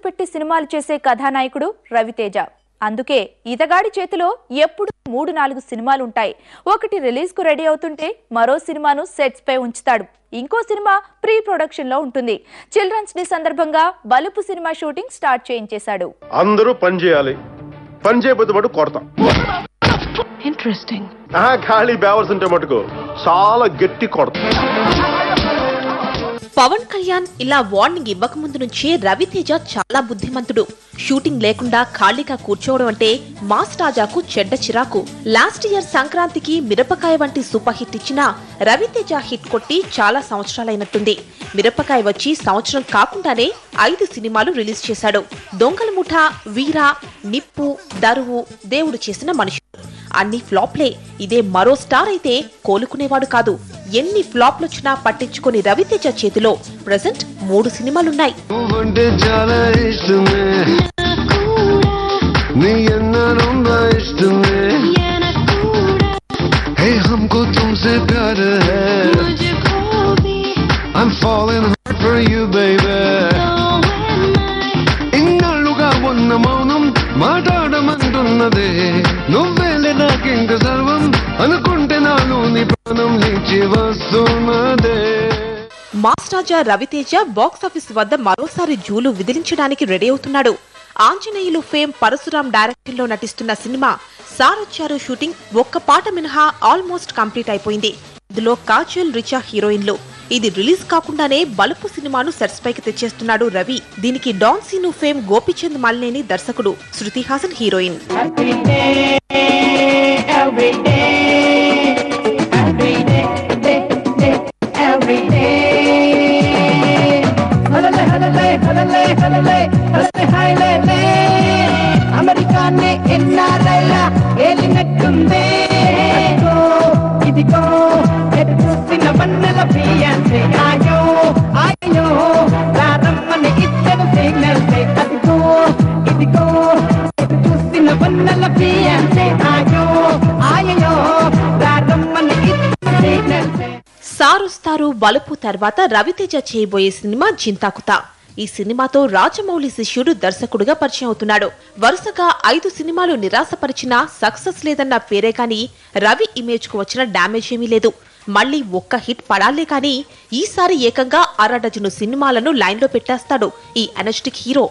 పెట్టి సినిమాలు చేసే కథానాయకుడు రవితేజ. అందుకే ఇతగాడి చేతిలో ఎప్పుడు 3-4 సినిమాలు ఉంటాయి. ఒకటి రిలీజ్ కు రెడీ అవుతుంటే మరో సినిమాను సెట్స్ పై ఉంచుతాడు. ఇంకో సినిమా ప్రీ ప్రొడక్షన్ లో ఉంటుంది. చిల్డ్రన్స్ డే సందర్భంగా బలుపు సినిమా షూటింగ్ స్టార్ట్ చేయించేశాడు. అందరూ పని చేయాలి, పని చేయకపోతే మటు కొడతాం. ఇంట్రెస్టింగ్. ఖాళీ బ్యావర్స్ ఉంటే మటుకు చాలా గట్టి కొడతాం. పవన్ కళ్యాణ్ ఇలా వార్నింగ్ ఇవ్వక ముందు నుంచే రవితేజ చాలా బుద్ధిమంతుడు. షూటింగ్ లేకుండా ఖాళీగా కూర్చోవడం అంటే మాస్ రాజాకు చెడ్డ చిరాకు. లాస్ట్ ఇయర్ సంక్రాంతికి మిరపకాయ వంటి సూపర్ హిట్ ఇచ్చిన రవితేజ హిట్ కొట్టి చాలా సంవత్సరాలైనట్టుంది. మిరపకాయ వచ్చి సంవత్సరం కాకుండానే 5 సినిమాలు రిలీజ్ చేశాడు. దొంగల ముఠ, వీర, నిప్పు, దరువు, దేవుడు చేసిన మనుషులు అన్ని ఫ్లాప్లే. ఇదే మరో స్టార్ అయితే కోలుకునేవాడు కాదు. ఎన్ని ఫ్లాప్లొచ్చినా పట్టించుకొని రవితేజ చేతిలో ప్రెజెంట్ 3 సినిమాలున్నాయి. మాట్లాడమంటున్నదే నువ్వేలే నాకింక సర్వం అనుకుంటే నాలో నీ ప్రాణం లేచి వస్తున్నదే. మాస్ రాజా రవితేజ బాక్సాఫీస్ వద్ద మరోసారి జూలు విదిలించడానికి రెడీ అవుతున్నాడు. ఆంజనేయులు ఫేమ్ పరశురాం డైరెక్షన్ లో నటిస్తున్న సినిమా సారొచ్చారు షూటింగ్ ఒక్క పాట మినహా ఆల్మోస్ట్ కంప్లీట్ అయిపోయింది. ఇందులో కాజల్, రిచా హీరోయిన్లు. ఇది రిలీజ్ కాకుండానే బలుపు సినిమాను సెట్స్ పైకి తెచ్చేస్తున్నాడు రవి. దీనికి డాన్ సీను ఫేమ్ గోపిచంద్ మాలినేని దర్శకుడు, శృతి హాసన్ హీరోయిన్. సారొస్తారు బలుపు తర్వాత రవితేజ చేయబోయే సినిమా జింతాకుతా. ఈ సినిమాతో రాజమౌళి శిష్యుడు దర్శకుడుగా పరిచయం అవుతున్నాడు. వరుసగా 5 సినిమాలు నిరాశపరిచినా సక్సెస్ లేదన్న పేరే కానీ రవి ఇమేజ్ కు వచ్చిన డ్యామేజ్ ఏమీ లేదు. మళ్లీ ఒక్క హిట్ పడాలే కానీ ఈసారి ఏకంగా 6 డజను సినిమాలను లైన్ లో పెట్టేస్తాడు ఈ ఎనర్జెటిక్ హీరో.